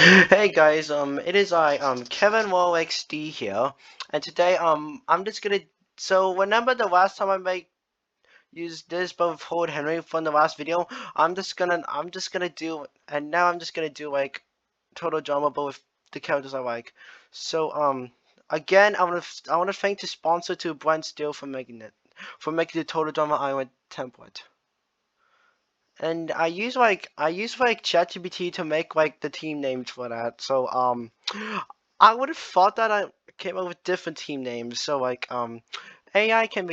Hey guys, it is Kevin XD here, and today, I'm just gonna, so remember the last time I used this both Ford Henry from the last video, I'm just gonna do, and now I'm just gonna do, like, total drama, but with the characters I like. So, again, I wanna thank the sponsor to BrantSteele for making the total drama island template. And I use like ChatGPT to make like the team names for that. So I would have thought that I came up with different team names. So like AI came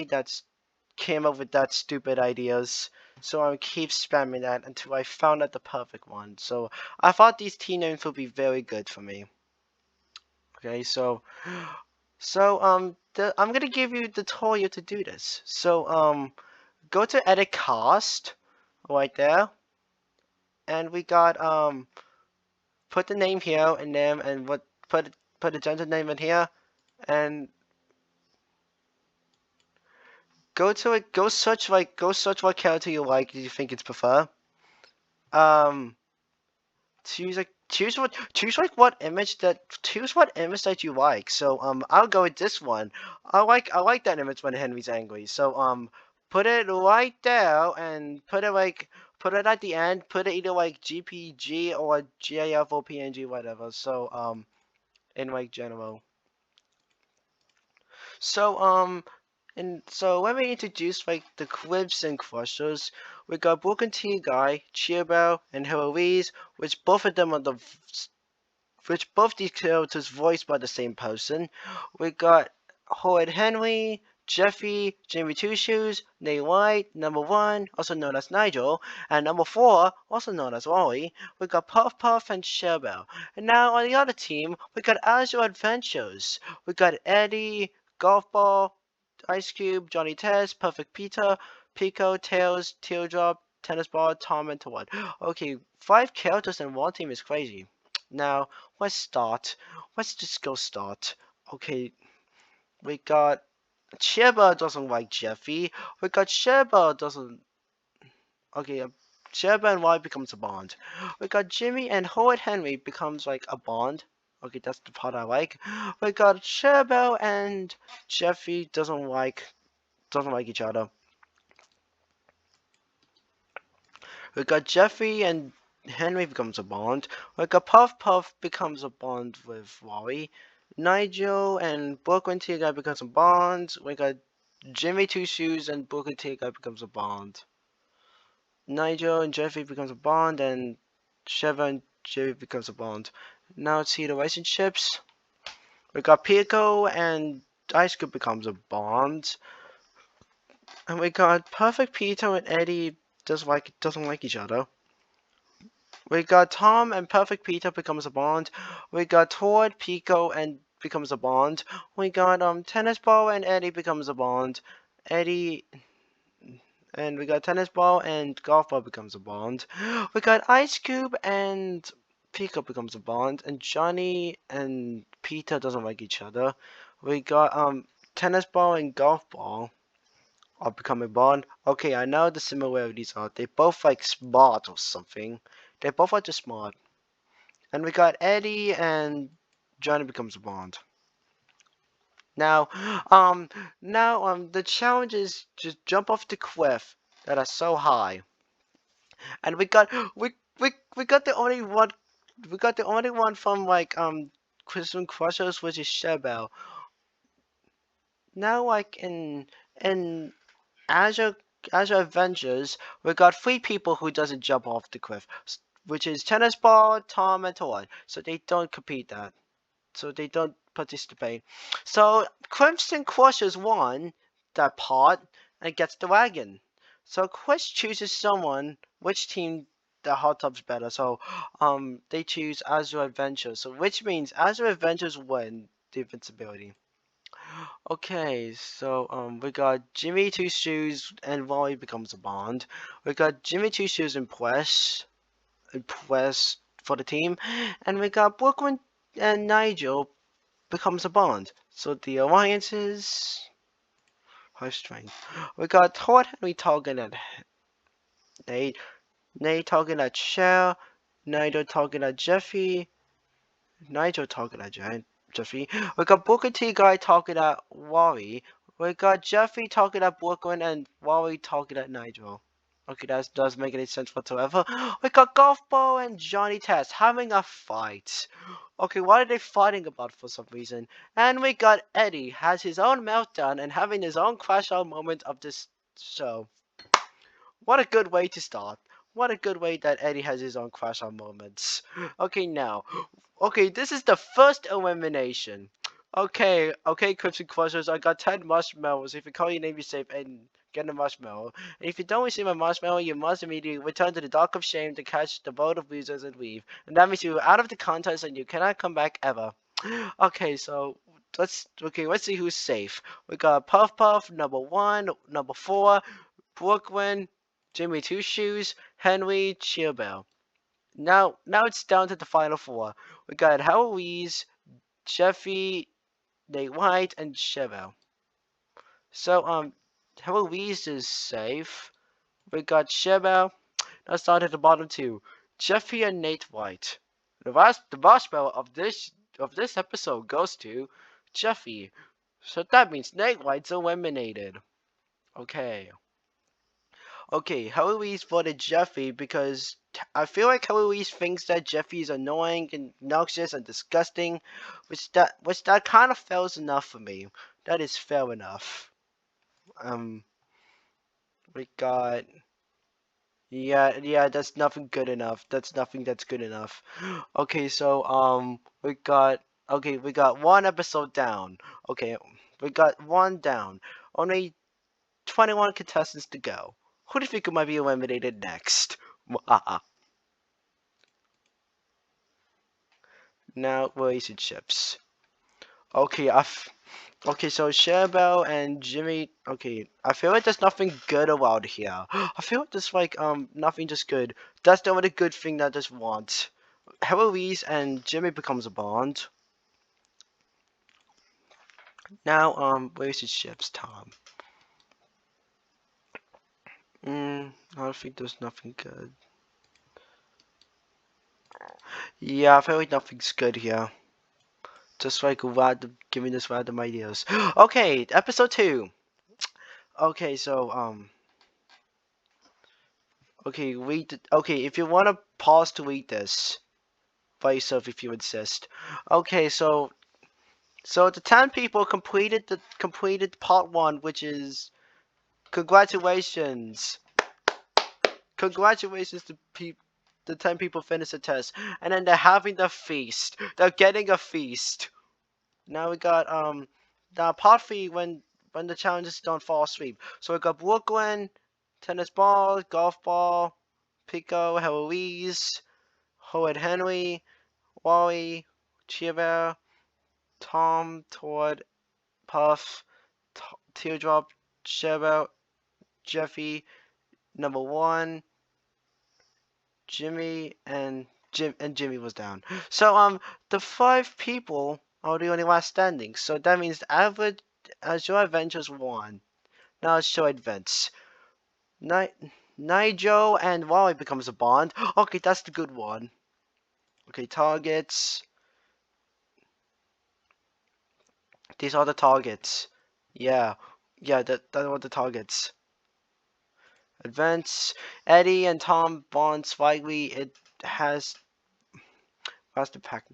up with that stupid ideas. So I would keep spamming that until I found out the perfect one. So I thought these team names would be very good for me. Okay, I'm gonna give you the tutorial to do this. So go to edit cast right there, and we got put the name here and name and what put the gender name in here, and go search what character you think it's prefer. Um choose what image that you like. So I'll go with this one. I like that image when Henry's angry. So put it right there and put it at the end, put it either like GPG or GIF or PNG, whatever. So in like general. So and so when we introduce like the clips and crushers, we got Broken Tea Guy, Cheerbell, and Heloise, which both these characters voiced by the same person. We got Howard Henry, Jeffy, Jimmy Two Shoes, Nate White, number one, also known as Nigel, and number four, also known as Wally. We got Puff Puff and Cheerbell. And now on the other team, we got Azure Adventures. We got Eddie, Golf Ball, Ice Cube, Johnny Test, Perfect Peter, Pico, Tails, Teardrop, Tennis Ball, Tom, and Toad. Okay, 5 characters in one team is crazy. Now, let's start. Let's just go start. Okay, we got Sheba doesn't like Jeffy. We got Sheba doesn't. Okay, Sheba and Y becomes a bond. We got Jimmy and Howard Henry becomes like a bond. Okay, that's the part I like. We got Sheba and Jeffy doesn't like each other. We got Jeffy and Henry becomes a bond. We got Puff Puff becomes a bond with Wally. Nigel and Brooklyn Tea Guy becomes a bond. We got Jimmy Two Shoes and Brooklyn Tea Guy becomes a bond. Nigel and Jeffy becomes a bond, and Sheva and Jerry becomes a bond. Now let's see the relationships. We got Pico and Ice Cube becomes a bond. And we got Perfect Peter and Eddie doesn't like each other. We got Tom and Perfect Peter becomes a bond. We got Todd, Pico, and becomes a bond. We got Tennis Ball and Eddie becomes a bond. Eddie and we got Tennis Ball and Golf Ball becomes a bond. We got Ice Cube and Pico becomes a bond. And Johnny and Peter doesn't like each other. We got Tennis Ball and Golf Ball are becoming bond. Okay, I know the similarities are they both like smart or something. They both are just smart. And we got Eddie and Johnny becomes a bond. Now, the challenge is just jump off the cliff that are so high. And we got the only one from like Christian Crushers, which is Shebel. Now like in Azure Adventures, we got 3 people who doesn't jump off the cliff, which is Tennis Ball, Tom, and Todd. So they don't compete that. So they don't participate. So Crimson Crushers won that part and gets the wagon. So Chris chooses someone which team the hot tub's better. So they choose Azure Adventures. So which means Azure Adventures win the invincibility. Okay, so we got Jimmy Two Shoes and Wally becomes a bond. We got Jimmy Two Shoes impress for the team, and we got Brooklyn and Nigel becomes a bond. So the alliances high strength. We got Todd Henry talking at Nate, Nate talking at Cher, Nigel talking at Jeffy, Nigel talking at Jeffy. We got Booker T guy talking at Wally. We got Jeffy talking at Brooklyn and Wally talking at Nigel. Okay, that doesn't make any sense whatsoever. We got Golf Ball and Johnny Test having a fight. Okay, what are they fighting about for some reason? And we got Eddie has his own meltdown and having his own crash out moment of this show. What a good way to start. What a good way that Eddie has his own crash out moments. Okay, now. Okay, this is the first elimination. Okay, Crimson Crushers, I got 10 marshmallows. If you call your name, you're safe and get a marshmallow. And if you don't receive a marshmallow, you must immediately return to the dock of shame to catch the vote of losers and leave. And that means you're out of the contest and you cannot come back ever. Okay, so let's see who's safe. We got Puff Puff, number 1, number 4, Brooklyn, Jimmy Two Shoes, Henry, Cheerbell. Now it's down to the final 4. We got Heloise, Jeffy, Nate White, and Cheryl. So Heloise is safe. We got Cheryl. Now start at the bottom 2. Jeffy and Nate White. The marshmallow of this episode goes to Jeffy. So that means Nate White's eliminated. Okay. Okay, Heloise voted Jeffy because I feel like Heloise thinks that Jeffy is annoying and obnoxious and disgusting, which that kind of fails enough for me. That is fair enough. Um, we got yeah, that's nothing good enough. That's nothing that's good enough. Okay, so we got one episode down. Okay, we got one down. Only 21 contestants to go. Who do you think might be eliminated next? Now relationships. Okay, okay, so Cheryl and Jimmy. Okay, I feel like there's nothing good about here. I feel like there's like nothing just good. That's the only good thing that I just want. Heloise and Jimmy becomes a bond. Now relationships, Tom. I don't think there's nothing good. Yeah, I feel like nothing's good here. Just like random, giving us random ideas. Okay, episode 2. Okay, so okay, okay, if you want to pause to read this by yourself, if you insist. Okay, so the 10 people completed part 1, which is congratulations, congratulations to the 10 people finished the test, and then they're having the feast. They're getting a feast. Now we got now part 3 when the challenges don't fall asleep. So we got Brooklyn, tennis ball, golf ball, Pico, Heloise, Howard Henry, Wally, Cheever, Tom, Todd, Puff, Teardrop, Cheryl, Jeffy, number 1, Jimmy, and Jimmy was down. So the 5 people are the only last standing. So that means the average Show Adventures won. Now let's show events. Nigel and Wally becomes a bond. Okay, that's the good one. Okay, targets. These are the targets. Yeah, that are the targets. Events. Eddie and Tom bond slightly. It has. What's the pack?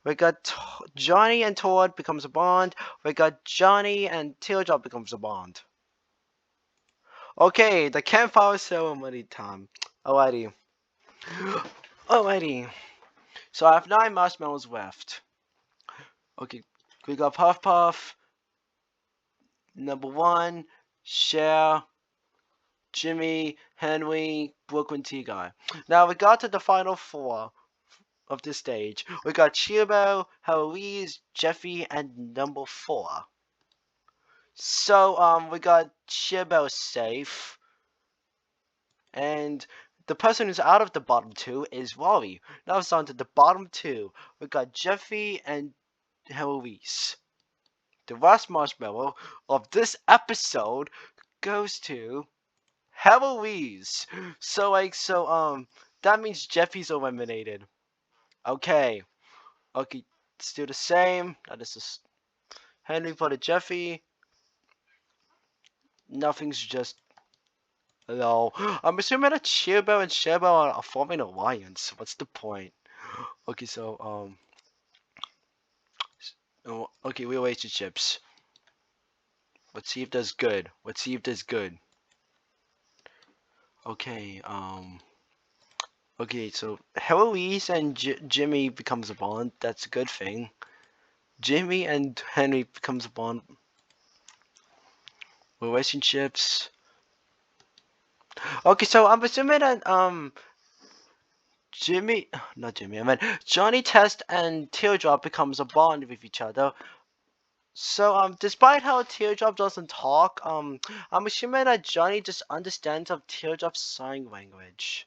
We got Johnny and Todd becomes a bond. We got Johnny and Teardrop becomes a bond. Okay, the campfire ceremony time. Alrighty. Alrighty. So I have 9 marshmallows left. Okay, we got Puff Puff, number 1, Cher, Jimmy, Henry, Brooklyn Tea Guy. Now we got to the final 4 of this stage. We got Cheerbo, Heloise, Jeffy, and number 4. So we got Cheerbo safe, and the person who's out of the bottom 2 is Wally. Now it's on to the bottom 2. We got Jeffy and Heloise. The last marshmallow of this episode goes to Heloise. So that means Jeffy's eliminated. Okay. Okay, still the same. Now this is Henry for the Jeffy. Nothing's just hello. I'm assuming that Shirbo and Shebo are forming an alliance. What's the point? Okay, so okay, relationships. Let's see if that's good. Let's see if that's good. Okay, okay, so Heloise and Jimmy becomes a bond. That's a good thing. Jimmy and Henry becomes a bond. Relationships. Okay, so I'm assuming that Jimmy, not Jimmy, I meant Johnny Test and Teardrop becomes a bond with each other. So despite how Teardrop doesn't talk, I'm assuming that Johnny just understands of Teardrop's sign language.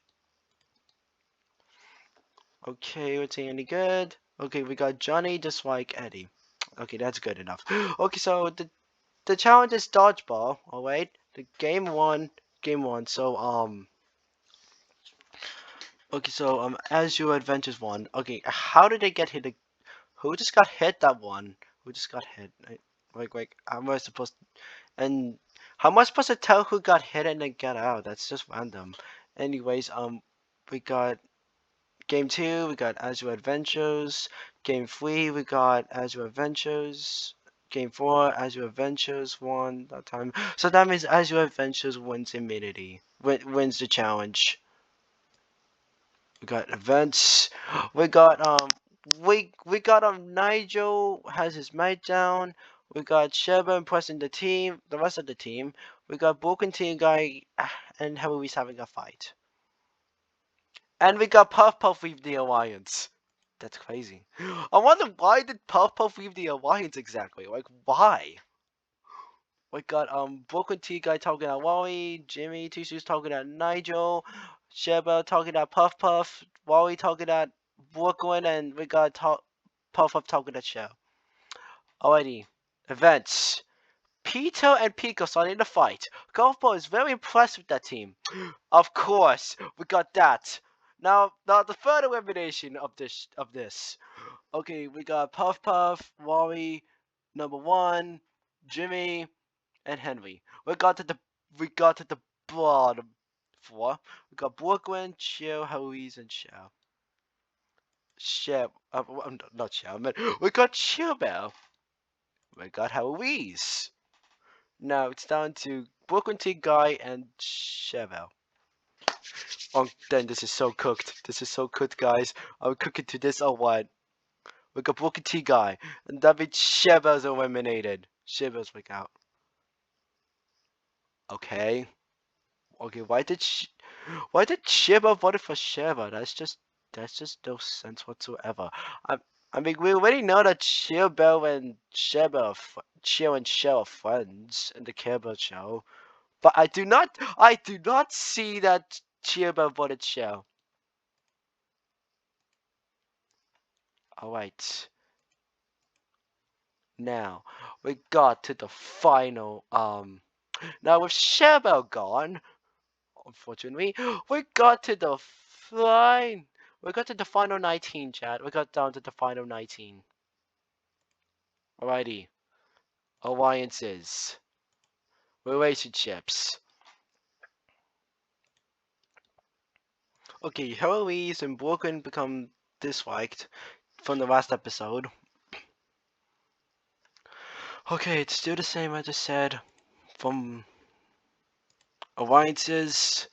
Okay, we're seeing any good. Okay, we got Johnny just like Eddie. Okay, that's good enough. Okay, so the challenge is dodgeball. All right, the game one. So okay, so as your adventures one. Okay, how did they get hit? Who just got hit that one? Who just got hit? Like, how am I supposed to, and how am I supposed to tell who got hit and then get out? That's just random. Anyways, we got game 2, we got Azure Adventures. Game 3, we got Azure Adventures. Game 4, Azure Adventures won that time. So that means Azure Adventures wins immunity. Wins the challenge. We got events. We got we got Nigel has his mate down. We got Sheba impressing the rest of the team. We got Broken Team Guy and Heloise having a fight. And we got Puff Puff leave the alliance. That's crazy. I wonder why did Puff Puff leave the alliance exactly? Like why? We got Broken Tea Guy talking at Wally, Jimmy Two Shoes talking at Nigel, Sheba talking at Puff Puff, Wally talking at Brooklyn, and we got Puff Puff talking at Shell. Alrighty, events. Peter and Pico starting to fight. Golfball is very impressed with that team. Of course, we got that. Now the third elimination of this. Okay, we got Puff Puff, Wally, number one, Jimmy, and Henry. We got to the bottom four. We got Brooklyn, Chill, Heloise, and Shell. Shell, not Shell, I meant we got Chillbell. We got Heloise. Now it's down to Brooklyn T Guy and Chevelle. Oh, then this is so cooked. This is so cooked, guys. I'll cook it to this or what? We got Brooklyn T Guy, and that means Chevelle's eliminated. Chevelle's like out. Okay. Okay, why did Shiba voted for Shiba? That's just no sense whatsoever. I I mean we already know that Shiba and Chill and Shell are friends in the Shiba show, but I do not see that Shiba voted Shell. All right, now we got to the final. Now with Shiba gone. Unfortunately, we got to the fine. We got to the final 19, chat. We got down to the final 19. Alrighty. Alliances. Relationships. Okay, Heloise and Brooklyn become disliked from the last episode. Okay, it's still the same I just said. From alliances.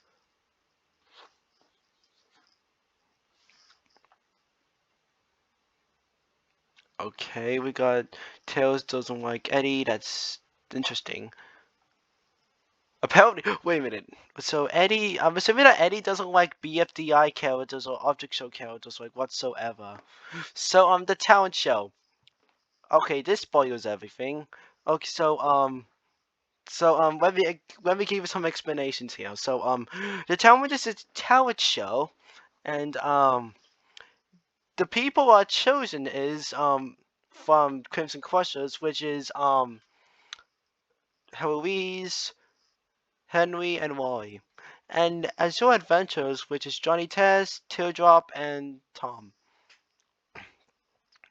Okay, we got Tails doesn't like Eddie. That's interesting. Apparently, wait a minute. So Eddie, I'm assuming that Eddie doesn't like BFDI characters or object show characters like whatsoever. So the talent show. Okay, this spoils everything. Okay, so let me give you some explanations here. So the talent is a talent show, and the people who are chosen is from Crimson Crushers, which is Heloise, Henry, and Wally. And Azure Adventures, which is Johnny Test, Teardrop, and Tom.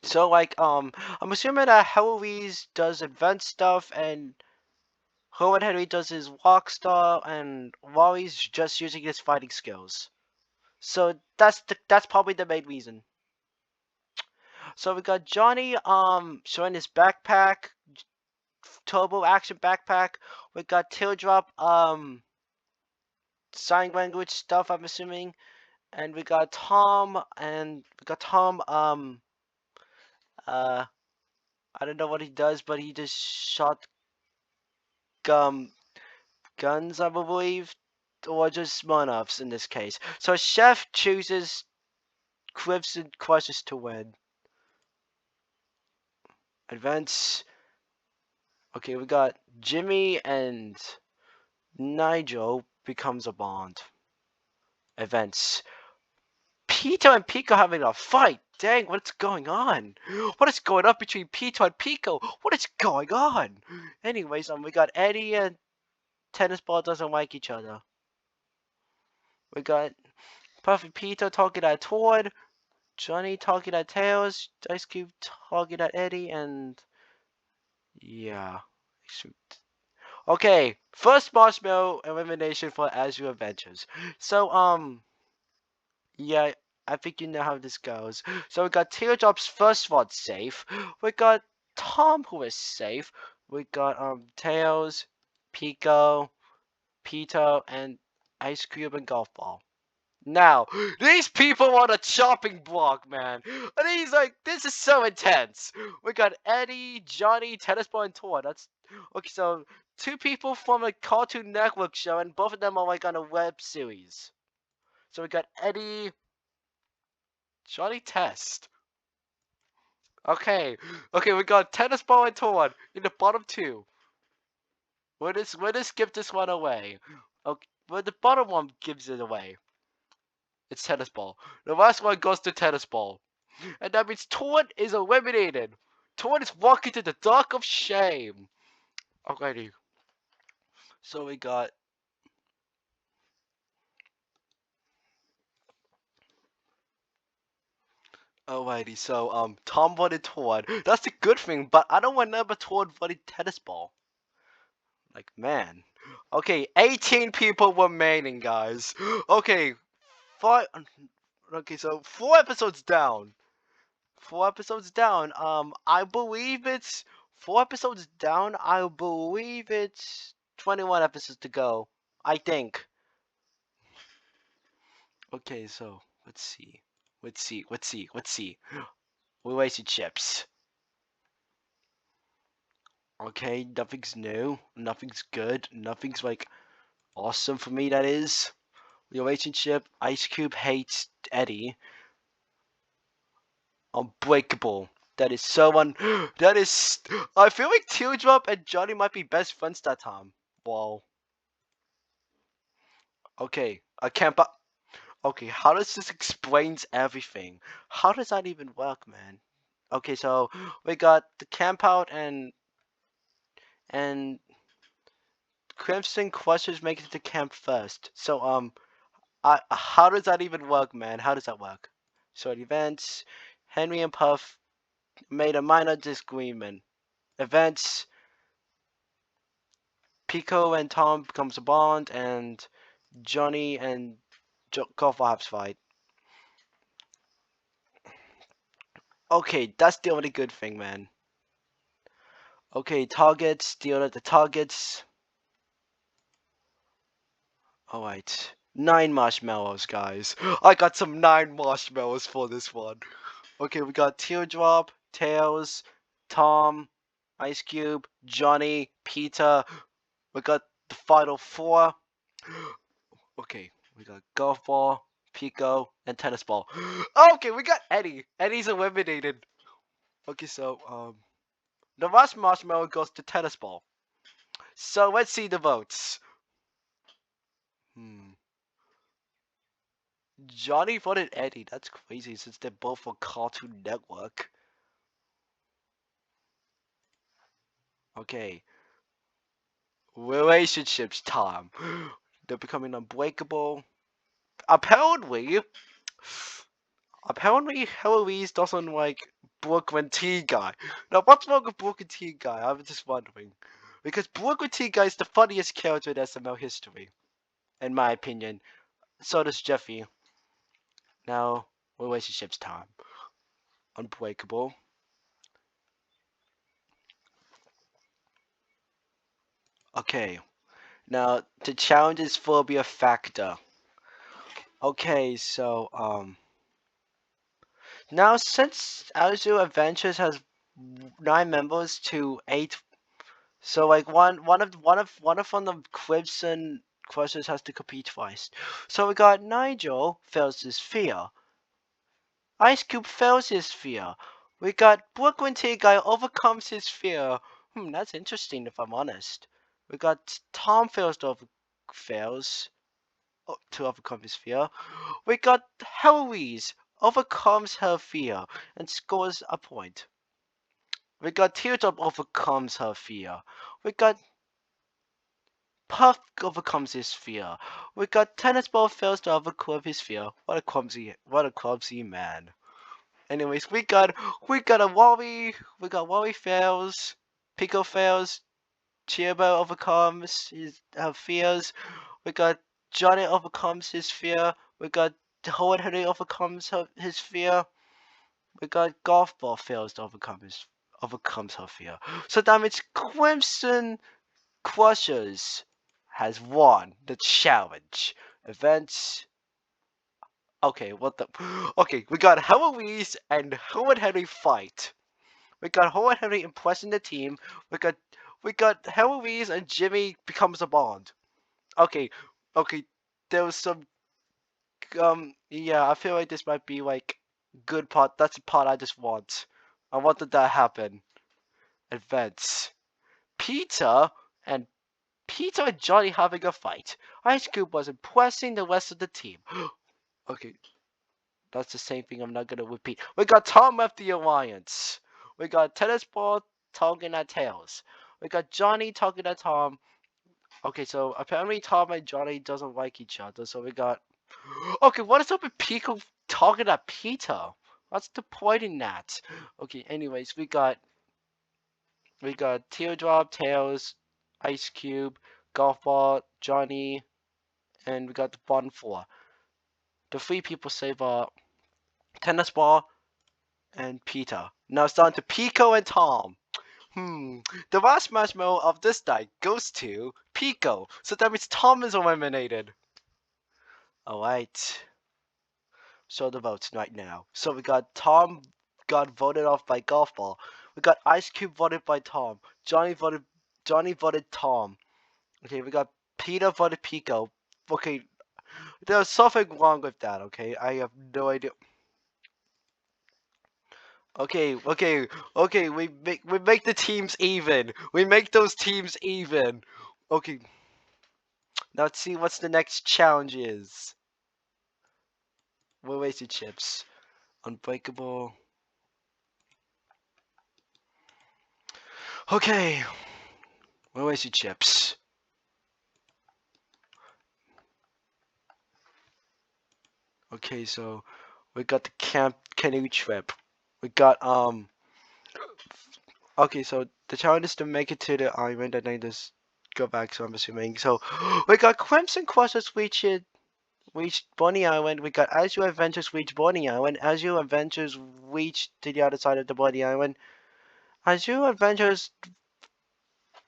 So like I'm assuming that Heloise does advanced stuff and Herman Henry does his walk style and Wally's just using his fighting skills. So that's probably the main reason. So we got Johnny showing his backpack, turbo action backpack. We got Teardrop sign language stuff, I'm assuming. And we got Tom uh I don't know what he does, but he just shot um guns, I believe. Or just Smirnoffs in this case. So Chef chooses Cliffs and Crushes to win. Advance. Okay, we got Jimmy and Nigel becomes a bond. Events. Peter and Pico having a fight. Dang, what's going on? What is going on between Peter and Pico? What is going on? Anyways, we got Eddie and Tennis Ball doesn't like each other. We got Puffy Peter talking at Todd, Johnny talking at Tails, Ice Cube talking at Eddie, and yeah. Shoot. Okay, first marshmallow elimination for Azure Adventures. So, yeah, I think you know how this goes. So we got Teardrop's first one safe. We got Tom who is safe. We got Tails, Pico, Peter, and Ice Cube and Golf Ball. Now, these people on a chopping block, man. And he's like, this is so intense. We got Eddie, Johnny, Tennis Ball, and Tor. That's okay. So 2 people from a Cartoon Network show, and both of them are like on a web series. So we got Eddie, Johnny Test. Okay, okay, we got Tennis Ball and Tor in the bottom 2. We're just skip this one away. Okay, but the bottom one gives it away. It's Tennis Ball. The last one goes to Tennis Ball. And that means Torn is eliminated. Torn is walking to the dark of shame. Alrighty. So we got. Alrighty, so Tom wanted Torn. That's a good thing, but I don't remember Torn wanted Tennis Ball. Like, man. Okay, 18 people remaining, guys. Okay, 5. Okay, so 4 episodes down. 4 episodes down. I believe it's 4 episodes down. I believe it's 21 episodes to go. I think. Okay, so let's see. Let's see. Relationships. Okay, nothing's new. Nothing's good. Nothing's like awesome for me, that is. Relationship. Ice Cube hates Eddie. Unbreakable. That is so that is. I feel like Teardrop and Johnny might be best friends that time. Wow. Okay, I can't. Okay, how does this explains everything? How does that even work, man? Okay, so we got the camp out and Crimson Crushers makes it to camp first. So how does that even work, man? How does that work? So at events, Henry and Puff made a minor disagreement. Events, Pico and Tom becomes a bond, and Johnny and Golf fight. Okay, that's the only good thing, man. Okay, targets, deal at the targets. Alright. 9 marshmallows, guys. I got some 9 marshmallows for this one. Okay, we got Teardrop, Tails, Tom, Ice Cube, Johnny, Peter. We got the final 4. Okay, we got Golf Ball, Pico, and Tennis Ball. Okay, we got Eddie. Eddie's eliminated. Okay, so, the last marshmallow goes to Tennis Ball. So, let's see the votes. Johnny voted Eddie. That's crazy since they're both on Cartoon Network. Okay. Relationships time. They're becoming unbreakable. Apparently, Heloise doesn't like Brooklyn Tea Guy. Now, what's wrong with Brooklyn Tea Guy? I'm just wondering. Because Brooklyn Tea Guy is the funniest character in SML history, in my opinion. So does Jeffy. Now, relationships time. Unbreakable. Okay. Now, the challenge is phobia factor. Okay, so, now since Azure Adventures has 9 members to 8, so like one of the Crimson Crushers has to compete twice. So we got Nigel fails his fear. Ice Cube fails his fear. We got Brooklyn Tea Guy overcomes his fear. That's interesting if I'm honest. We got Tom fails to overcome his fear. We got Heloise overcomes her fear and scores a point. We got Teardrop overcomes her fear. We got Puff overcomes his fear. We got Tennis Ball fails to overcome his fear. What a clumsy man. Anyways, we got a Wally. We got Wally fails. Pico fails. Chiabo overcomes her fears. We got Johnny overcomes his fear. We got Howard Henry overcomes his fear. We got Golf Ball fails to overcomes her fear. So that means Crimson Crushers has won the challenge. Events. Okay, what the? Okay, we got Heloise and Howard Henry fight. We got Howard Henry impressing the team. We got Heloise and Jimmy becomes a bond. Okay, okay. There was some yeah, I feel like this might be like good part. That's the part I just want. I wanted that happen. Events. Peter and Peter and Johnny having a fight. Ice Cube was impressing the rest of the team. Okay, that's the same thing I'm not gonna repeat. We got Tom left the alliance. We got Tennis Ball talking at Tails. We got Johnny talking at Tom. Okay, so apparently Tom and Johnny doesn't like each other, so we got... Okay, what is up with Pico talking at Peter? What's the point in that? Okay, anyways, we got Teardrop, Tails, Ice Cube, Golf Ball, Johnny, and we got the bottom four. The 3 people save Tennis Ball and Peter. Now it's down to Pico and Tom. The last marshmallow of this night goes to Pico, so that means Tom is eliminated. Alright. Show the votes right now. So we got Tom got voted off by Golf Ball. We got Ice Cube voted by Tom. Johnny voted Tom. Okay, we got Peter voted Pico. Okay, there's something wrong with that, okay? I have no idea. Okay, we make the teams even. We make those teams even. Okay. Now let's see what's the next challenge is. Relationships. Unbreakable. Okay. Relationships. Okay, so we got the Camp Canoe trip. We got okay, so the challenge is to make it to the island and then just go back, so I'm assuming. So we got Crimson Crossers reached Bonnie Island. We got Azure Adventures reached Bonnie Island. Azure Adventures reached to the other side of the Bonnie Island. Azure Adventures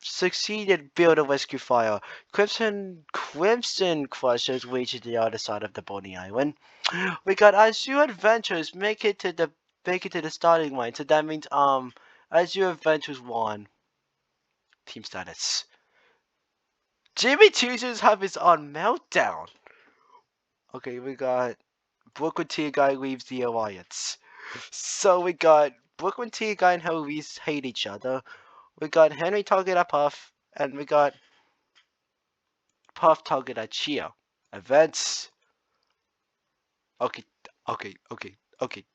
succeeded build a rescue fire. Crimson Crushers reached the other side of the Bonnie Island. We got Azure Adventures make it to the starting line. So that means Azure Adventures won. Team status. Jimmy chooses have his own meltdown. Okay, we got Brooklyn Tea Guy leaves the alliance. So we got Brooklyn Tea Guy and Heloise hate each other. We got Henry talking at Puff, and we got Puff talking at Chia. Events. Okay, okay.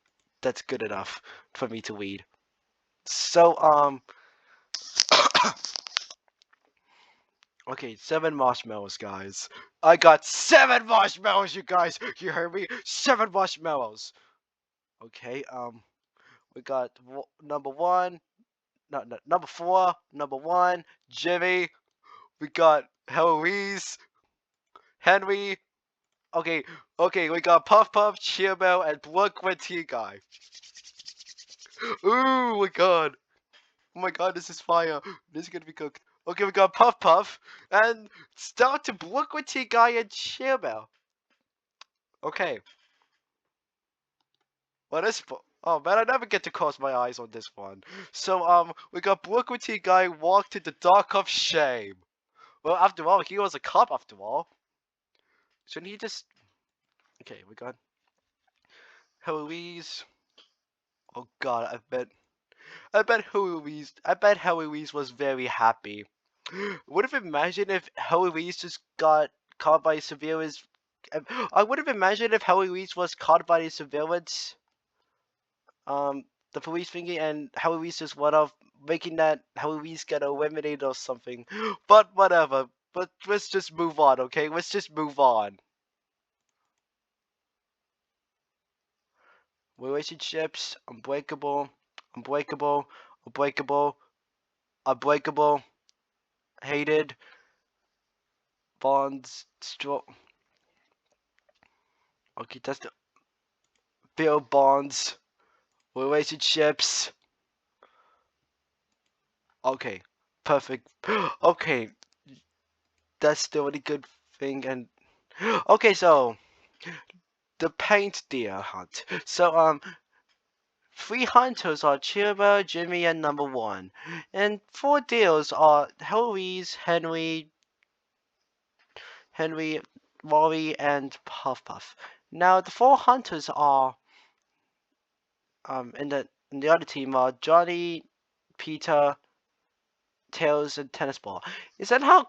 That's good enough for me to read. So, okay, 7 marshmallows, guys. I got 7 marshmallows, you guys. You heard me? 7 marshmallows. Okay, We got number one, no, no, number four, number one, Jimmy. We got Heloise, Henry. Okay, okay, we got Puff Puff, Cheerbell, and Blood Tea Guy. Ooh, my god. Oh my god, this is fire. This is gonna be cooked. Okay, we got Puff Puff, and start to Blood Tea Guy and Cheerbell. Okay, what is... Oh man, I never get to close my eyes on this one. So, we got Blood Tea Guy walked in the dark of shame. Well, after all, he was a cop after all. Shouldn't he just... Okay, we got Heloise. Oh god, I bet Heloise was very happy. Would have imagined if Heloise just got caught by surveillance. I would have imagined if Heloise was caught by the surveillance, the police thingy, and Heloise just went off, making that Heloise get eliminated or something. But whatever. But let's just move on, okay? Let's just move on. Relationships, unbreakable, unbreakable, unbreakable, unbreakable, hated, bonds, okay, that's the build bonds, relationships. Okay, perfect. Okay, that's the only good thing. And okay, so the paint deer hunt. So three hunters are Chirba, Jimmy, and number one, and four deers are Heloise, Henry, Rory, and Puff Puff. Now the four hunters are in the other team are Johnny, Peter, Tails, and Tennis Ball. Is that how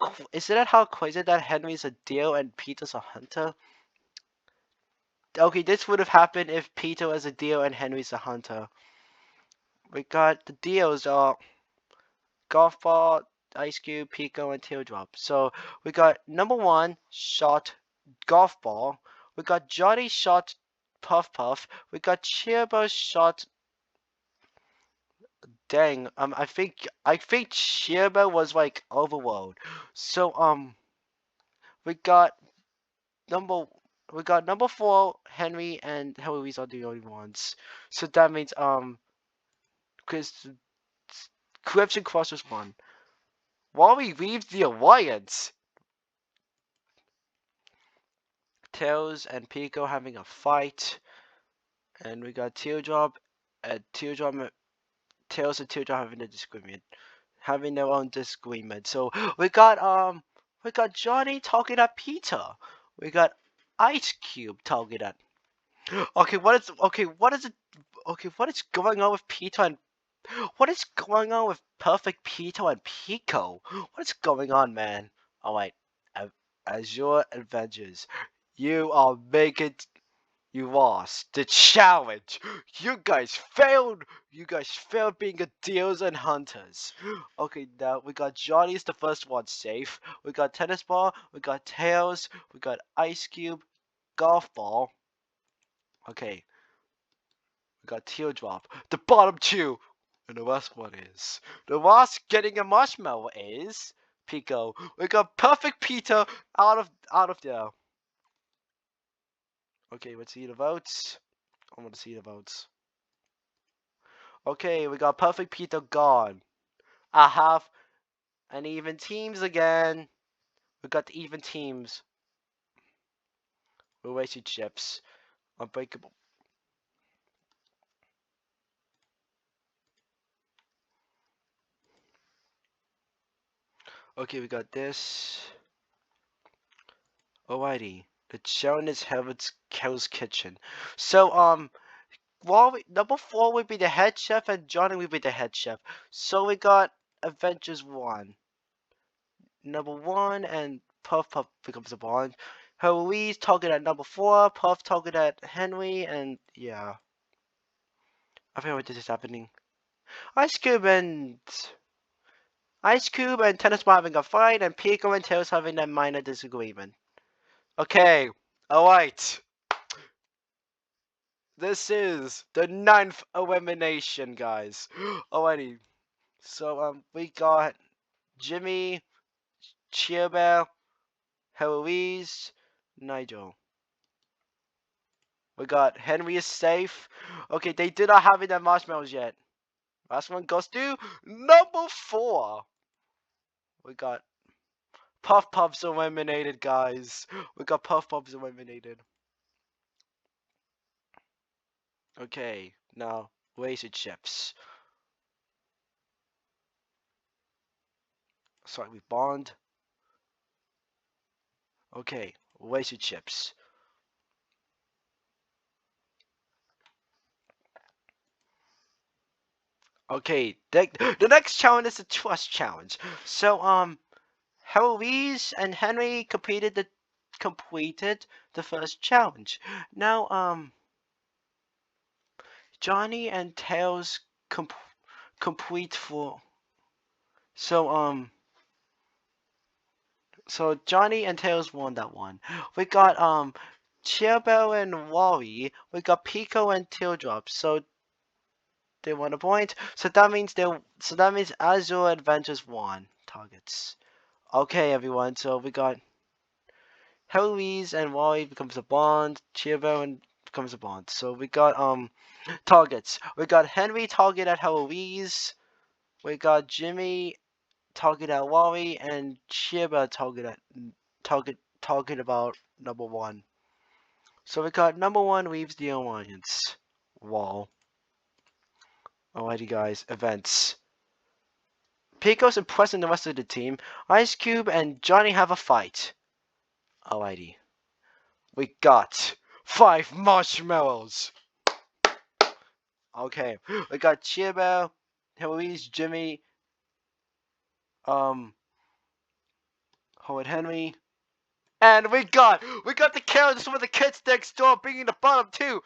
crazy that Henry's a deer and Peter's a hunter? Okay, this would have happened if Peter was a deer and Henry's a hunter. We got the deals are Golf Ball, Ice Cube, Pico, and Teardrop. So we got number one shot Golf Ball. We got Johnny shot Puff Puff. We got Cheerbo shot. Dang, I think Cheerbo was like overload. So we got number we got number four Henry and Heloise are the only ones. So that means Chris Crips and Crossers won. Wally leaves the alliance. Tails and Pico having a fight, and we got Teardrop and Tails and Teardrop having a disagreement, having their own disagreement. So we got Johnny talking at Peter. We got Ice Cube talking at. What is going on with Peter and what is going on with Perfect Peter and Pico? What is going on, man? Alright, as your adventures, you are making you lost the challenge. You guys failed. You guys failed being a deals and hunters. Okay, now we got Johnny's the first one safe. We got Tennis Ball. We got Tails. We got Ice Cube. Golf Ball. Okay, we got Teardrop. The bottom two. And the last one is the last getting a marshmallow is Pico. We got Perfect Peter out of there. Okay, let's see the votes. I want to see the votes. Okay, we got Perfect Peter gone. I have an even teams again. We got the even teams. Relationships. Unbreakable. Okay, we got this. Alrighty. The Sharon is Heaven's Hell's Kitchen. So, number four would be the head chef and Johnny would be the head chef. So we got Adventures 1. Number 1 and Puff Puff becomes a bond. Heloise target at number 4, Puff target at Henry, and yeah. I forget what this is happening. Ice Cube and Tennis Ball having a fight, and Pico and Tails having a minor disagreement. Okay, alright. This is the 9th elimination, guys. Alrighty. So we got Jimmy, Cheerbell, Heloise, Nigel. We got Henry is safe. Okay, they did not have any marshmallows yet. Last one goes to number 4. We got Puff Puffs eliminated, guys. We got Puff Puffs eliminated. Okay, now laser chips. Sorry, we bond. Okay, laser chips. Okay, the next challenge is the trust challenge. So Heloise and Henry completed the first challenge. Now Johnny and Tails complete for so Johnny and Tails won that one. We got Cheerbell and Wally. We got Pico and Teardrop. So they won a point. So that means Azure Adventures won targets. Okay, everyone. So we got Heloise and Wally becomes a bond. Cheerbell and becomes a bond. So we got targets. We got Henry target at Heloise. We got Jimmy target at Wally and Cheerbell target about number 1. So we got number 1 leaves the alliance. Wall. Alrighty, guys. Events. Pico's impressing the rest of the team. Ice Cube and Johnny have a fight. Alrighty. We got 5 marshmallows. Okay. We got Cheerbell, Heloise, Jimmy, Howard Henry. And we got the characters from the kids next door bringing the bottom 2.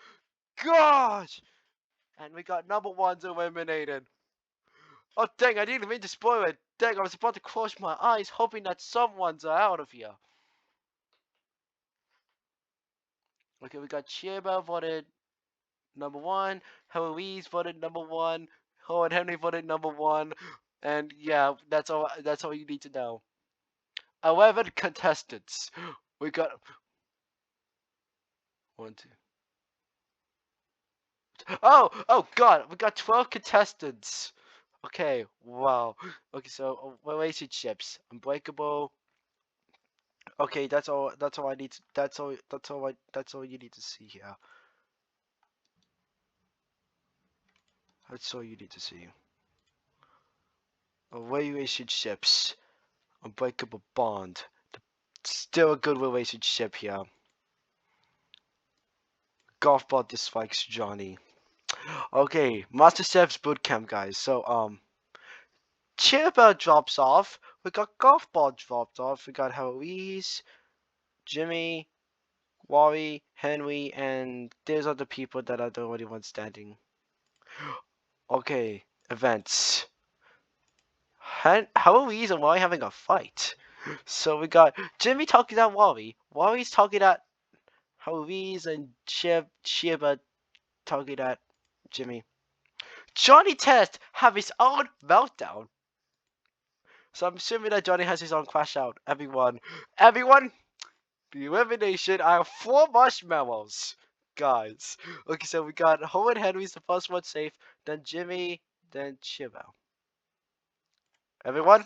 Gosh! And we got number 1's eliminated. Oh dang, I didn't mean to spoil it. Dang, I was about to close my eyes hoping that someone's out of here. Okay, we got Cheerbell voted number 1, Heloise voted number 1, Howard Henry voted number 1, and yeah, that's all you need to know. 11 contestants. We got 1, 2. Oh god, we got 12 contestants. Okay, wow. Okay, so relationships, unbreakable. Okay, that's all I need to, that's all you need to see here. That's all you need to see. Relationships, unbreakable bond. Still a good relationship here. Golf ball dislikes Johnny. Okay, Master Chef's bootcamp, guys. So Cheerbell drops off. We got golf ball dropped off. We got Heloise, Jimmy, Wally, Henry, and there's other people that are the only ones standing. Okay, events. Heloise and Wally having a fight. So we got Jimmy talking at Wally. Wally's talking at Heloise, and Cheerbell talking at Jimmy. Johnny Test have his own meltdown. So I'm assuming that Johnny has his own crash out. Everyone, the elimination. I have 4 marshmallows, guys. Okay, so we got Howard Henry's the first one safe, then Jimmy, then Cheerbell. Everyone,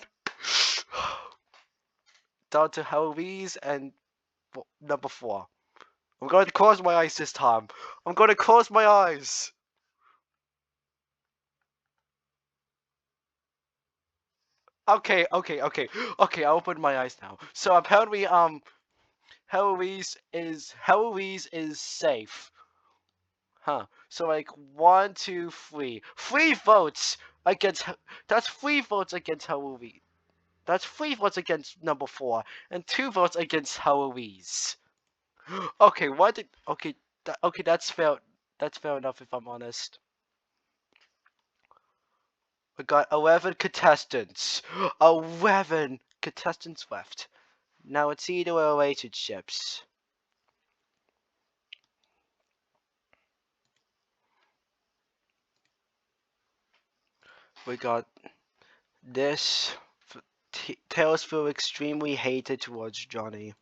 down to Heloise and number 4. I'm going to close my eyes this time. I'm going to close my eyes. Okay. I opened my eyes now. So apparently, Heloise is safe. Huh. So like 1, 2, 3. 3 votes against. That's 3 votes against Heloise. That's 3 votes against number 4 and 2 votes against Heloise. Okay. What? Okay. Okay. That's fair. That's fair enough if I'm honest. We got 11 contestants. 11 contestants left. Now it's either relationships. We got this. Tails feel extremely hated towards Johnny.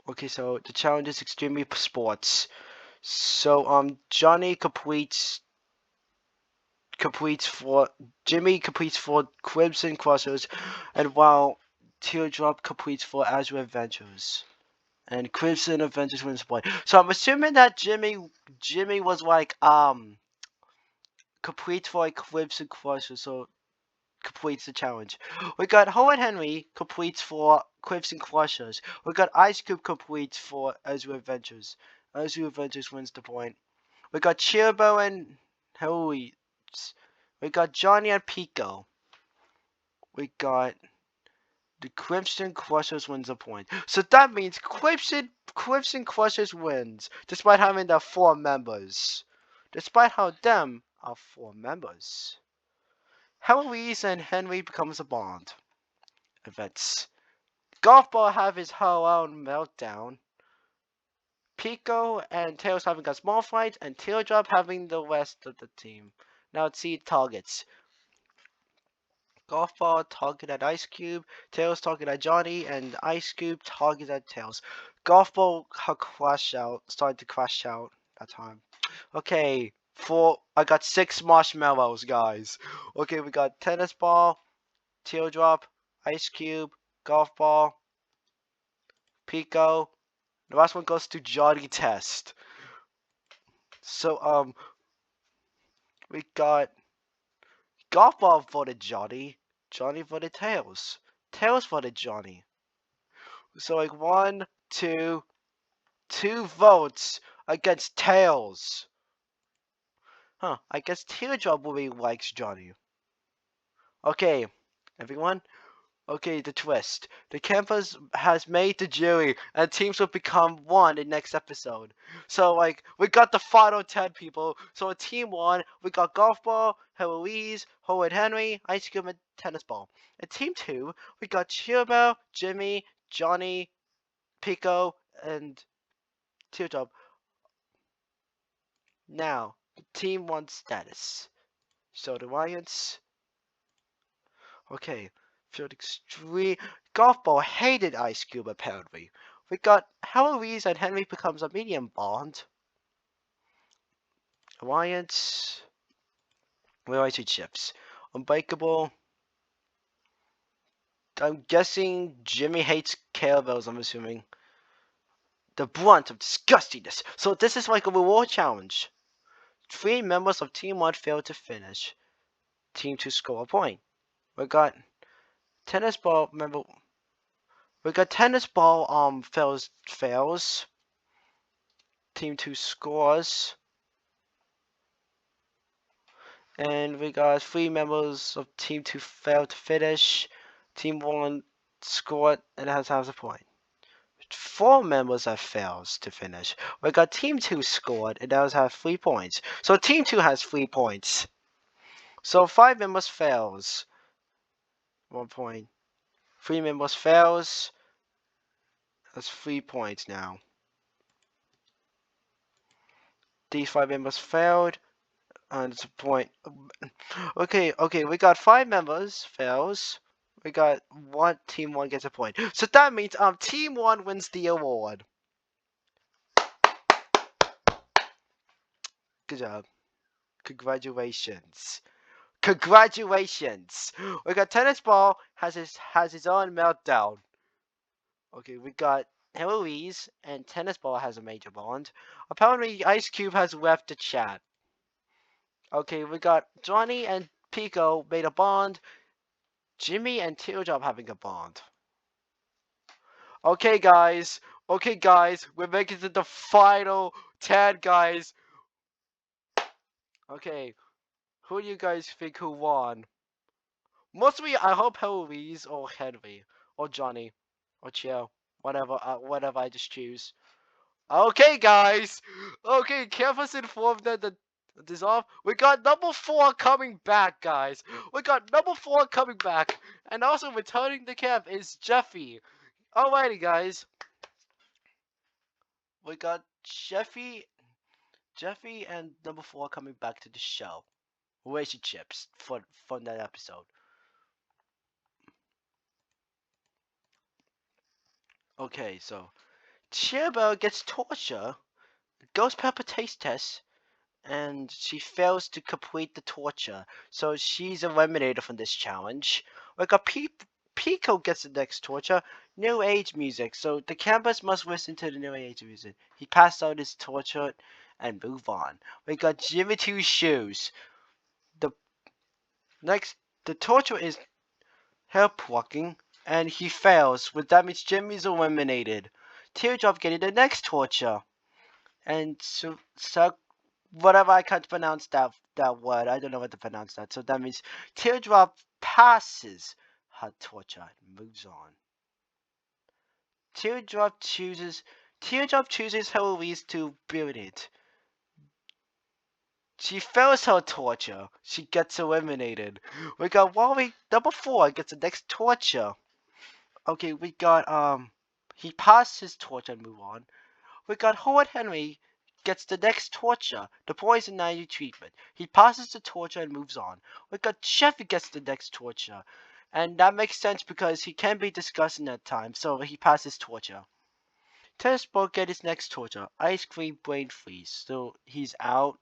Okay, so the challenge is extremely sports. So Johnny completes for Jimmy completes for Crimson Crossers, and while Teardrop completes for Azure Adventures. And Crimson Adventures wins the point. So I'm assuming that Jimmy was like complete for like Crimson Crossers, so completes the challenge. We got Howard Henry completes for Crimson Crushers. We got Ice Cube completes for Azure Adventures. Azure Adventures wins the point. We got Chirbo and Howie. We got Johnny and Pico. We got the Crimson Crushers wins a point. So that means Crimson Crushers wins, despite having the 4 members. Despite how them are 4 members. Heloise and Henry becomes a bond. Events. Golf Ball have his whole own meltdown. Pico and Tails having a small fight, and Teardrop having the rest of the team. Now let's see targets. Golf Ball target at Ice Cube, Tails target at Johnny, and Ice Cube target at Tails. Golf Ball started to crash out that time. Okay, I got 6 marshmallows, guys. Okay, we got Tennis Ball, Teardrop, Ice Cube, Golf Ball, Pico. The last one goes to Johnny Test. So we got Golf Ball voted Johnny. Johnny voted Tails. Tails voted Johnny. So like 1, 2, 2 votes against Tails. Huh, I guess Teardrop really likes Johnny. Okay, everyone. Okay, the twist. The campus has made the jury, and teams will become one in next episode. So, like, we got the final 10 people. So, in Team 1, we got Golf Ball, Heloise, Howard Henry, Ice Cube, and Tennis Ball. In Team 2, we got Cheerbell, Jimmy, Johnny, Pico, and Teardrop. Now, Team 1 status. So, the Lions. Okay. Felt extreme. Golf Ball hated Ice Cube apparently. We got Heloise and Henry becomes a medium bond. Alliance. Relationships. Unbreakable. I'm guessing Jimmy hates kettlebells, I'm assuming. The brunt of disgustingness. So this is like a reward challenge. 3 members of Team 1 failed to finish. Team 2 score a point. We got Tennis Ball member. We got Tennis Ball fails. Team 2 scores. And we got 3 members of Team 2 failed to finish. Team 1 scored and has a point. 4 members have failed to finish. We got Team 2 scored and has 3 points. So Team 2 has 3 points. So 5 members fails. 1 point. 3 members fails. That's 3 points now. These 5 members failed. And it's a point. Okay, we got 5 members fails. We got Team 1 gets a point. So that means Team 1 wins the award. Good job. Congratulations. Congratulations. We got Tennis Ball has his own meltdown. Okay, we got Heloise and Tennis Ball has a major bond. Apparently Ice Cube has left the chat. Okay, we got Johnny and Pico made a bond. Jimmy and Teardrop having a bond. Okay, guys. We're making it to the final 10, guys. Okay, who do you guys think who won? Mostly, I hope Heloise or Henry or Johnny or Chill, whatever I just choose. Okay, guys. Okay, campus informed that the dissolve. We got number 4 coming back, guys. We got number 4 coming back, and also returning to camp is Jeffy. Alrighty, guys. We got Jeffy Jeffy and number 4 coming back to the show. Relationships for from that episode. Okay, so Cheerbell gets torture, ghost pepper taste test, and she fails to complete the torture, so she's eliminated from this challenge. Like a Pico gets the next torture, new age music, so the campus must listen to the new age music. He passed out his torture and move on. We got Jimmy Two Shoes. The next, the torture is hair plucking, and he fails, which that means Jimmy's eliminated. Teardrop getting the next torture, and so whatever, I can't pronounce that word. I don't know what to pronounce that. So that means Teardrop passes her torture and moves on. Teardrop chooses Heloise to build it. She fails her torture. She gets eliminated. We got Wally number 4 gets the next torture. Okay, we got he passed his torture and move on. We got Howard Henry gets the next torture, the poison ivy treatment. He passes the torture and moves on. We got Jeffy gets the next torture. And that makes sense because he can be discussed in that time, so he passes torture. Tennis ball gets his next torture, ice cream brain freeze. So he's out,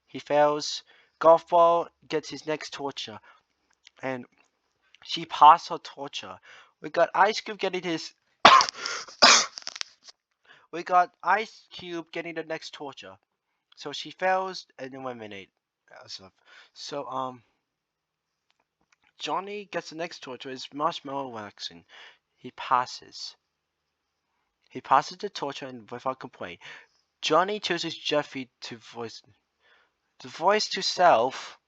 he fails. Golf ball gets his next torture, and she passed her torture. We got Ice Cube getting his we got Ice Cube getting the next torture. So she fails and eliminate herself. So Johnny gets the next torture is marshmallow waxing. He passes. He passes the torture and without complaint. Johnny chooses Jeffy to voice to self.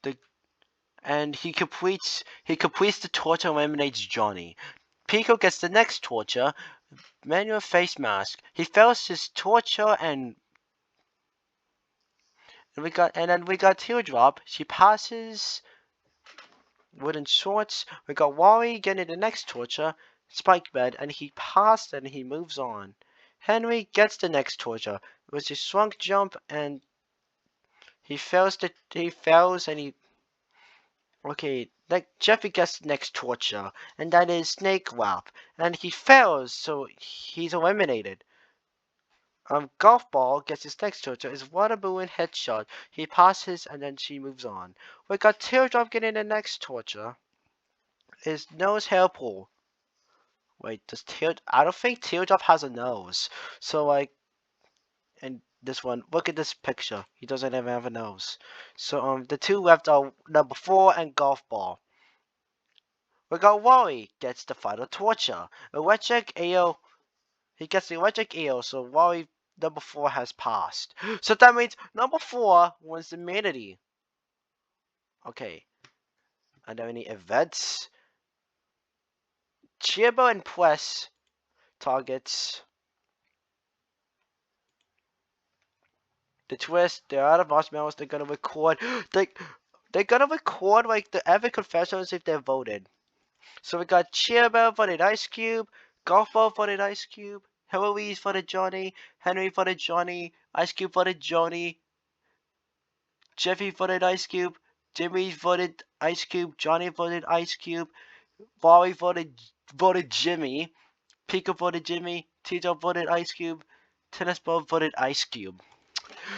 The and he completes the torture and eliminates Johnny. Pico gets the next torture, manual face mask. He fails his torture and then we got Teardrop. She passes wooden shorts. We got Wally getting the next torture, spike bed, and he passed and he moves on. Henry gets the next torture, which is shrunk jump, and he fails and he okay. Like Jeffy gets the next torture, and that is snake wrap, and he fails, so he's eliminated. Golf ball gets his next torture is water balloon headshot. He passes and then she moves on. We got Teardrop getting the next torture. Is nose hair pull. Wait, I don't think Teardrop has a nose. So like, and this one, look at this picture. He doesn't even have a nose. So the two left are number 4 and golf ball. We got Wally gets the final torture. Electric eel. He gets the electric eel. So Wally number 4 has passed. So that means number 4 wins the immunity. Okay. Are there any events? Chibo and Press targets. The twist, they're out of marshmallows, they're gonna record they're gonna record like the epic confessions if they're voted. So we got Chibo voted Ice Cube, Golfo voted Ice Cube, Heloise voted Johnny, Henry voted Johnny, Ice Cube voted Johnny, Jeffy voted Ice Cube, Jimmy voted Ice Cube, Johnny voted Ice Cube, Wally voted Jimmy, Pico voted Jimmy, Tito voted Ice Cube, Tennis Ball voted Ice Cube.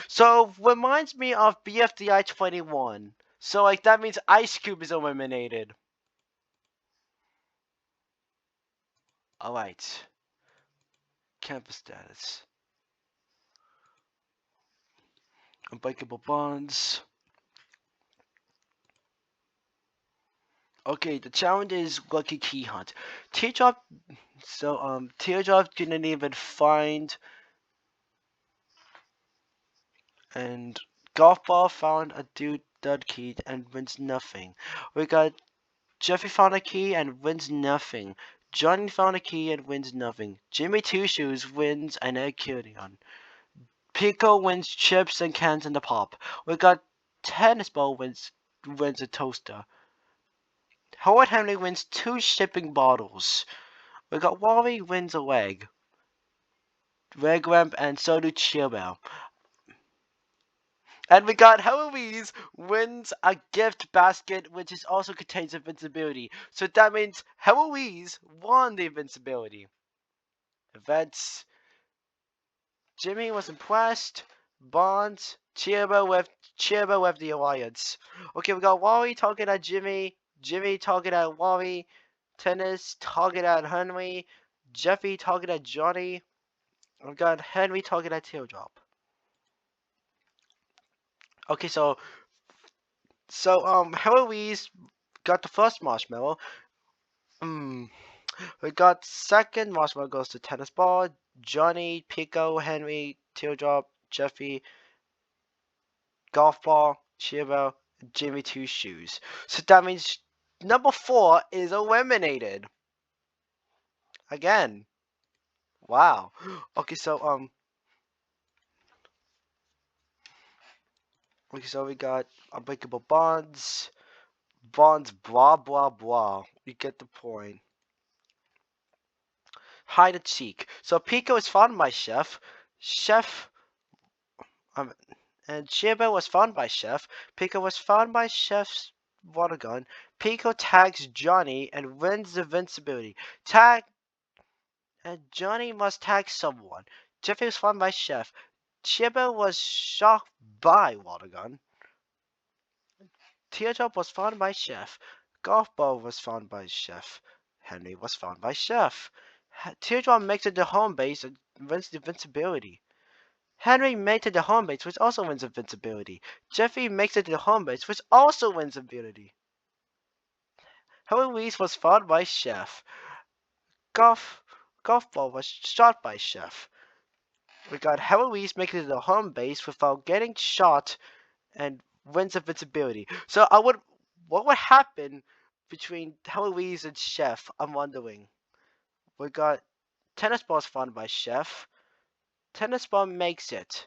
So reminds me of BFDI 21. So like that means Ice Cube is eliminated. Alright. Campus status. Unbreakable bonds. Okay, the challenge is Lucky Key Hunt. Teardrop Teardrop didn't even find, and Golf Ball found a dud key and wins nothing. We got Jeffy found a key and wins nothing. Johnny found a key and wins nothing. Jimmy Two Shoes wins an accordion. Pico wins chips and cans in the pop. We got Tennis Ball wins a toaster. Howard Henry wins 2 shipping bottles. We got Wally wins a leg ramp, and so do Cheerbell. And we got Heloise wins a gift basket, which is also contains invincibility. So that means Heloise won the invincibility. Events. Jimmy was impressed. Bonds. Chiba with the alliance. Okay, we got Wally talking at Jimmy. Jimmy talking at Wally. Tennis talking at Henry. Jeffy talking at Johnny. We've got Henry talking at Teardrop. Okay, Heloise got the first marshmallow. We got second marshmallow goes to Tennis Ball, Johnny, Pico, Henry, Teardrop, Jeffy, Golf Ball, Chibo, Jimmy Two Shoes. So that means number 4 is eliminated. Again. Wow. Okay, so we got Unbreakable Bonds. Bonds blah blah blah. You get the point. Hide and seek. So Pico is found by Chef um and Chiba was found by Chef. Pico was found by Chef's water gun. Pico tags Johnny and wins the invincibility. Tag and Johnny must tag someone. Jeffy was found by Chef. Chiba was shocked by water gun. Teardrop was found by Chef. Golf ball was found by Chef. Henry was found by Chef. Teardrop makes it to home base and wins the invincibility. Henry makes it to home base, which also wins invincibility. Jeffy makes it to the home base, which also wins ability. Heloise was found by Chef. Golf ball was shot by Chef. We got Heloise making it to the home base without getting shot and wins invincibility. So what would happen between Heloise and Chef? I'm wondering. We got Tennis Ball's found by Chef. Tennis Ball makes it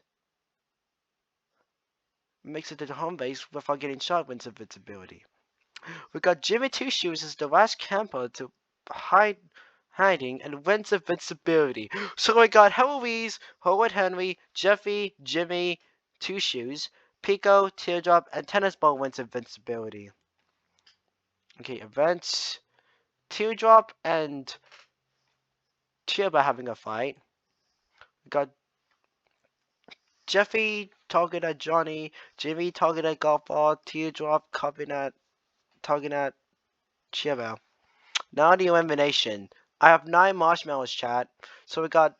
to the home base without getting shot, wins invincibility. We got Jimmy Two Shoes as the last camper to hiding and wins invincibility. So we got Heloise, Howard Henry, Jeffy, Jimmy, Two Shoes, Pico, Teardrop, and Tennis Ball wins invincibility. Okay, events. Teardrop and Teardrop having a fight. We got Jeffy talking at Johnny, Jimmy talking at Golf Ball, Teardrop talking at Teardrop. Now the elimination. I have 9 marshmallows, chat. So we got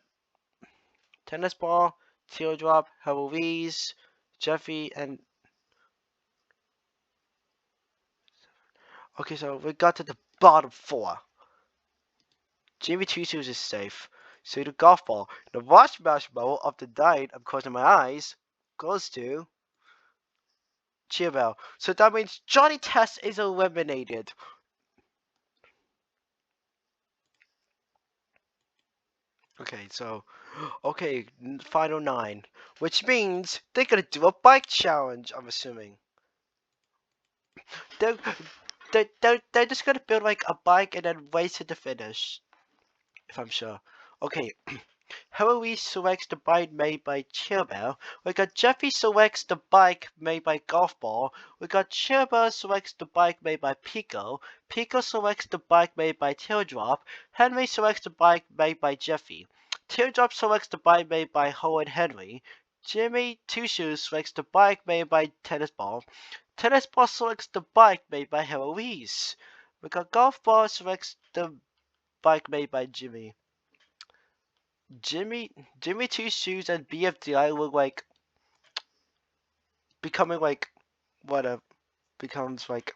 Tennis Ball, Teardrop, Heloise, Jeffy, and... Okay, so we got to the bottom 4. Jimmy Two Shoes is safe. So the golf ball. The marshmallow of the night, I'm closing my eyes, goes to Cheerbell. So that means Johnny Test is eliminated. Okay, final 9. Which means they're gonna do a bike challenge, I'm assuming. They're, they're just gonna build like a bike and then race to the finish. If I'm sure. Okay. Heloise selects the bike made by Cheerbell. We got Jeffy selects the bike made by Golf Ball. We got Cheerbell selects the bike made by Pico. Pico selects the bike made by Teardrop. Henry selects the bike made by Jeffy. Teardrop selects the bike made by Howard Henry. Jimmy Two Shoes selects the bike made by Tennis Ball. Tennis Ball selects the bike made by Heloise. We got Golf Ball selects the bike made by Jimmy. Jimmy Two Shoes and BFDI look like becoming like whatever becomes like.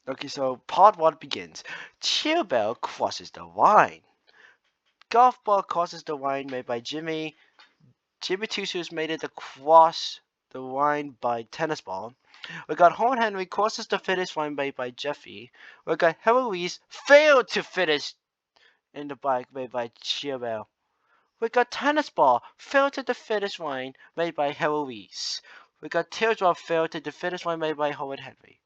Okay, so part 1 begins. Cheerbell crosses the line. Golf Ball crosses the line made by Jimmy. Jimmy Two Shoes made it across the line by Tennis Ball. We got Home Henry crosses the finish line made by Jeffy. We got Heloise failed to finish in the bike made by Cheerbell. We got Tennis Ball failed to the finish line made by Heloise. We got Teardrop failed to the finish line made by Howard Henry.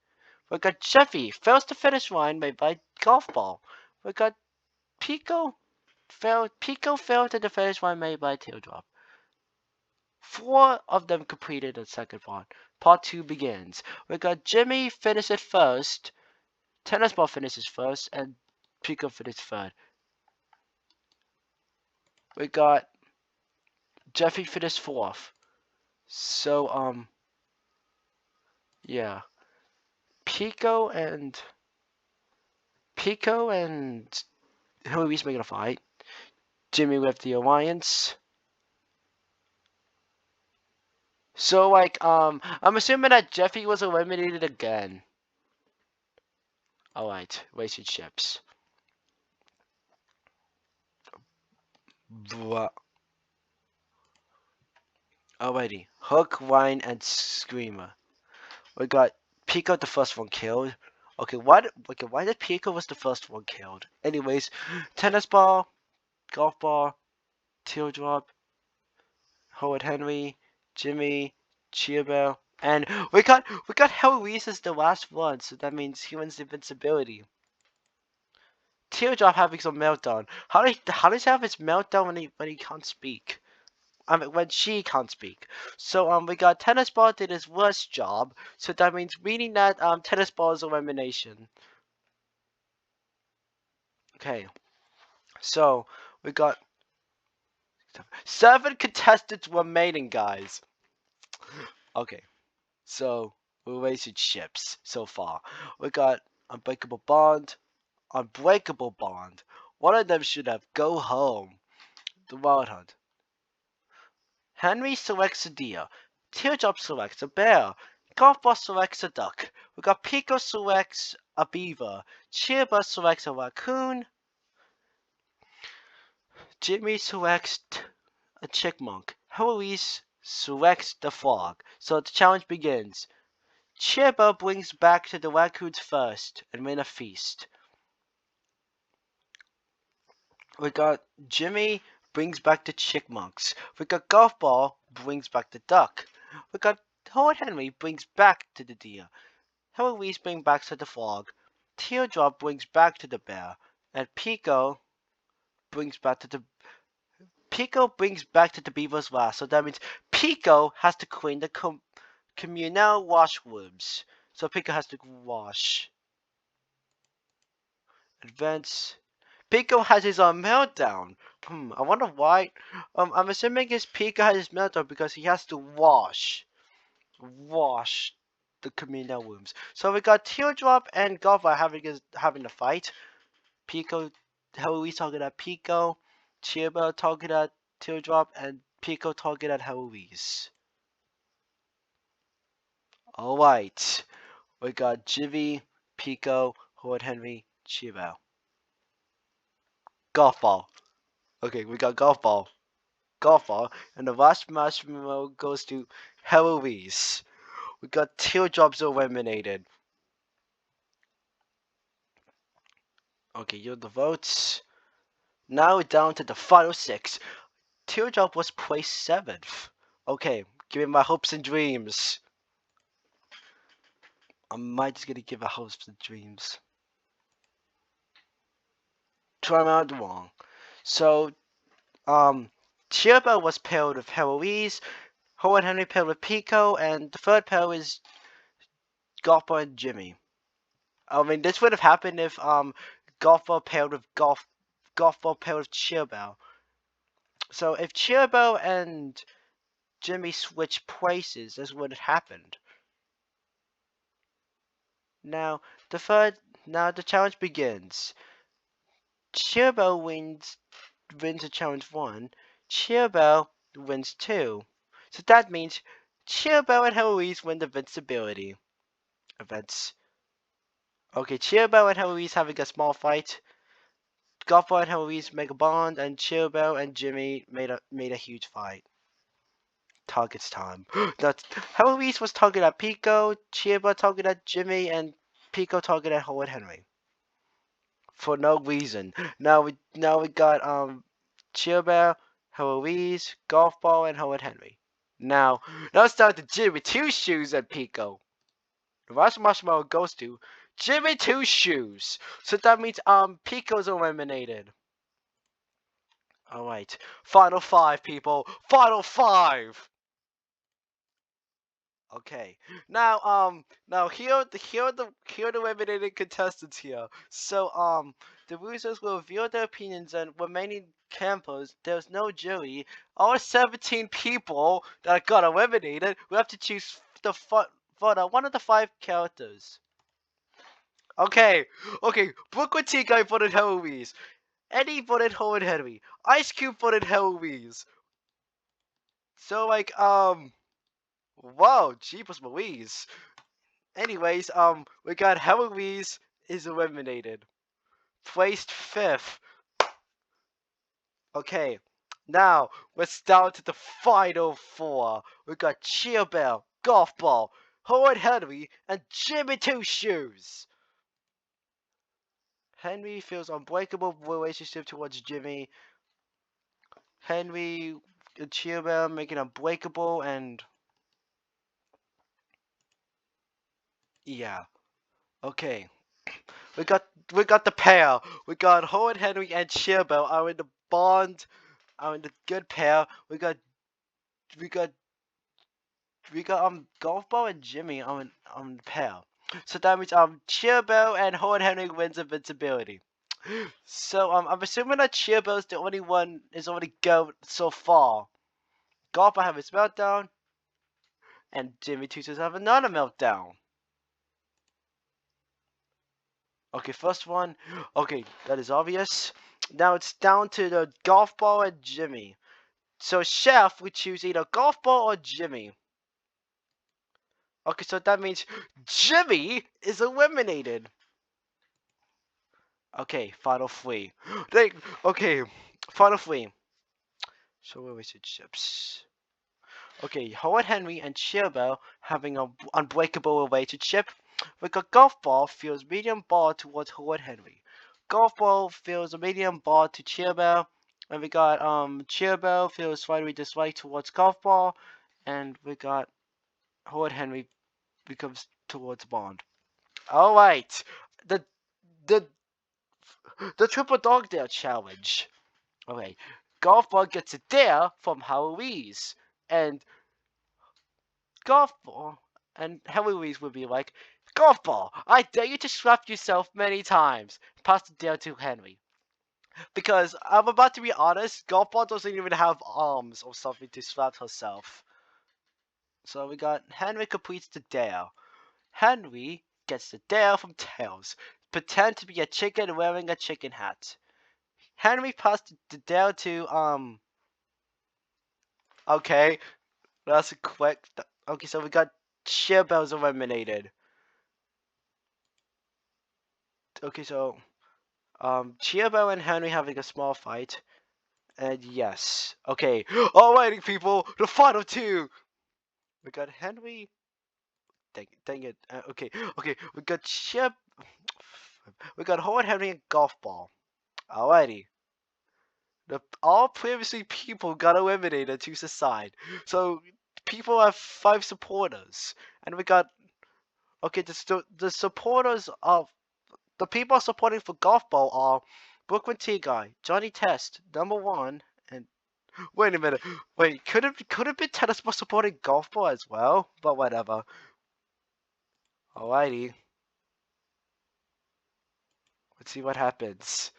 We got Jeffy fails to finish line made by Golf Ball. We got Pico failed to the finish line made by Teardrop. 4 of them completed the second part. Part 2 begins. We got Jimmy finishes first, Tennis Ball finishes first, and Pico finishes third. We got Jeffy finished fourth. So, yeah. Pico and Hillary's making a fight. Jimmy with the Alliance. So, like, I'm assuming that Jeffy was eliminated again. Alright, wasted ships. Blah. Alrighty. Hook, Line, and Screamer. We got Pico the first one killed. Okay, why did Pico was the first one killed? Anyways, Tennis Ball, Golf Ball, Teardrop, Howard Henry, Jimmy, Chiabel, and we got Hellreese as the last one, so that means he wins invincibility. Teardrop having some meltdown. How does he have his meltdown when he can't speak? I mean, when she can't speak. So we got Tennis Ball did his worst job, so that means meaning that Tennis Ball is elimination. Okay, so we got 7 contestants remaining, guys. Okay, so we wasted ships so far. We got Unbreakable Bond, Unbreakable Bond. One of them should have Go Home, the Wild Hunt. Henry selects a deer. Teardrop selects a bear. Golf Ball selects a duck. We got Pico selects a beaver. Cheerba selects a raccoon. Jimmy selects a chipmunk. Heloise selects the frog. So the challenge begins. Cheerba brings back to the raccoons first and win a feast. We got Jimmy brings back the chipmunks. We got Golf Ball brings back the duck. We got Howard Henry brings back to the deer. Heloise brings back to the frog. Teardrop brings back to the bear. And Pico brings back to the beaver's last. So that means Pico has to clean the communal washrooms. So Pico has to wash. Advance. Pico has his own meltdown. I wonder why. I'm assuming Pico has his meltdown because he has to wash the communal rooms. So we got Teardrop and Gova having a fight. Pico, Heloise talking at Pico, Chiba talking at Teardrop, and Pico talking at Heloise. Alright, we got Jivy, Pico, Howard Henry, Chiba. Golf Ball. Okay, we got Golf Ball. Golf Ball, and the last marshmallow goes to Heloise. We got Teardrops eliminated. Okay, you're the votes. Now we're down to the final 6. Teardrop was placed 7th. Okay, give me my hopes and dreams. I might just gonna give a hopes and dreams. Try them out wrong. So, Chiaba was paired with Heloise, Howard Henry paired with Pico, and the third pair is Golfa and Jimmy. I mean, this would have happened if Golfa paired with Golfa paired with Chiaba. So if Chiaba and Jimmy switched places, this would have happened. Now the challenge begins. Chiaba wins a challenge 1. Chiaba wins 2. So that means Chiaba and Heloise win the invincibility events. Okay, Chiaba and Heloise having a small fight. Golfa and Heloise make a bond, and Chiaba and Jimmy made a huge fight. Target's time. That's Heloise was targeted at Pico, Chiaba targeted at Jimmy, and Pico targeted at Howard Henry. For no reason. Now we got Chiaba, Heloise, Golf Ball, and Howard Henry. Now it's down to Jimmy Two Shoes and Pico. The last marshmallow goes to Jimmy Two Shoes. So that means Pico's eliminated. Alright. Final 5, people. Final 5! Okay. Now here are the eliminated contestants here. So, the losers will reveal their opinions, and remaining campers, there's no jury. All 17 people that got eliminated will have to choose for one of the five characters. Okay. Okay. Brooklyn Tea Guy voted Heloise. Eddie voted Howard Henry. Ice Cube voted Heloise. So, like, wow, Jeepers Louise. Anyways, we got Heloise is eliminated. Placed fifth. Okay, now let's down to the final four. We got Cheer Bell, Golf Ball, Howard Henry, and Jimmy Two Shoes. Henry feels unbreakable relationship towards Jimmy. Henry and Cheer Bell making unbreakable, and yeah. Okay. We got the pair. We got Howard Henry and Cheer Bell are in the bond. Are in the good pair. We got Golf Ball and Jimmy on the pair. So that means Cheer Bell and Howard Henry wins invincibility. So I'm assuming that Cheer Bell is the only one is already go so far. Golf Ball have his meltdown, and Jimmy Tutus have another meltdown. Okay, first one. Okay, that is obvious. Now it's down to the Golf Ball and Jimmy. So Chef would choose either Golf Ball or Jimmy. Okay, so that means Jimmy is eliminated. Okay, final three. Okay, final three. So where was it? Chips. Okay, Howard Henry and Cheerbell having an unbreakable relationship. We got Golf Ball feels medium ball towards Howard Henry. Golf Ball feels a medium ball to Cheerbell. And we got Cheerbell feels slightly dislike towards Golf Ball. And we got Howard Henry becomes towards Bond. Alright. The the the triple dog dare challenge. Okay. Golf Ball gets a dare from Heloise. And Golf Ball and Heloise would be like, Golf Ball, I dare you to slap yourself many times. Pass the dare to Henry. Because I'm about to be honest, Golf Ball doesn't even have arms or something to slap herself. So we got Henry completes the dare. Henry gets the dare from Tails. Pretend to be a chicken wearing a chicken hat. Henry passed the dare to okay, that's a quick. Okay, so we got Shearbells eliminated. Okay, so Shearbell and Henry having a small fight. And yes. Okay. Alrighty, people, the final two. We got Henry. Dang it. Okay. We got Shear. We got Howard Henry and Golf Ball. Alrighty. All previously people got eliminated to the side. So people have five supporters. And we got okay, the supporters of the people supporting for Golf Ball are Brooklyn Tea Guy, Johnny Test, number one, and wait a minute. Wait, could it be Tennis Ball supporting Golf Ball as well? But whatever. Alrighty. Let's see what happens.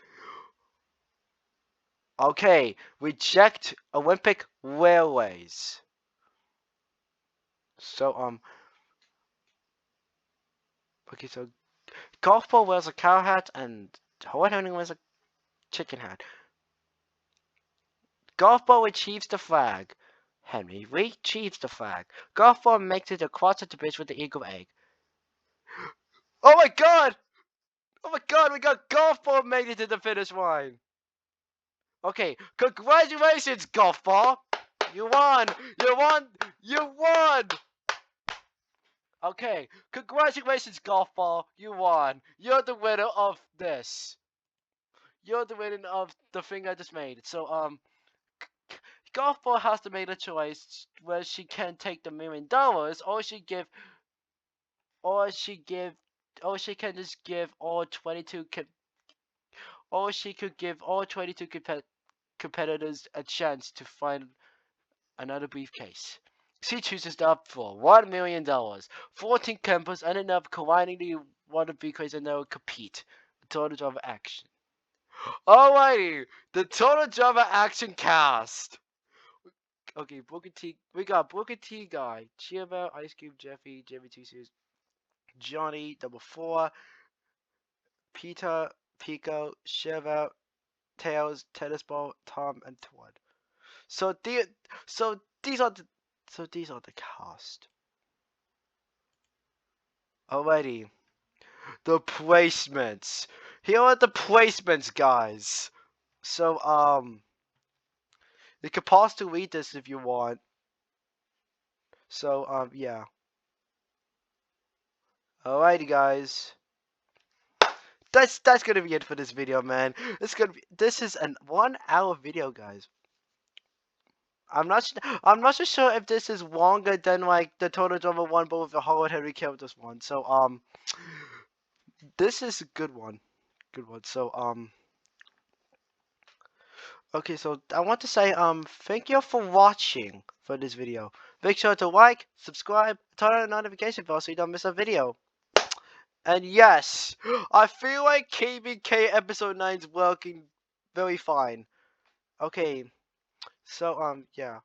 Okay, reject Olympic Railways. So okay, so Golf Ball wears a cow hat and Howard Henry wears a chicken hat. Golf Ball achieves the flag. Henry retrieves the flag. Golf Ball makes it across the bridge with the eagle egg. Oh my god! Oh my god, we got Golf Ball made it to the finish line! Okay, congratulations, Golf Ball! You won! You won! You won! Okay, congratulations, Golf Ball! You won! You're the winner of this. You're the winner of the thing I just made. So, Golf Ball has to make a choice where she can take the $1,000,000 or or she can just give all 22 or she could give all 22 competitors a chance to find another briefcase. She chooses to up for $1 million. 14 campers ended up combining the wannabe crazy and now compete. Total drama action. Alrighty, the total drama action cast. Okay, Booker T. We got Booker T. Guy, Chiva, Ice Cube, Jeffy, Jimmy Two Shoes, Johnny, Double Four, Peter, Pico, Shiva, Tails, Tennis Ball, Tom, and Todd. So so these are the these are the cast. Alrighty, the placements. Here are the placements, guys. So you can pause to read this if you want. So yeah. Alrighty, guys. That's gonna be it for this video, man. This is an 1 hour video, guys. I'm not so sure if this is longer than like the Total Drama one, but with the Hard Henry Characters one. So this is a good one, So okay, so I want to say thank you for watching for this video. Make sure to like, subscribe, turn on the notification bell so you don't miss a video. And yes, I feel like KBK episode 9 is working very fine. Okay, so yeah.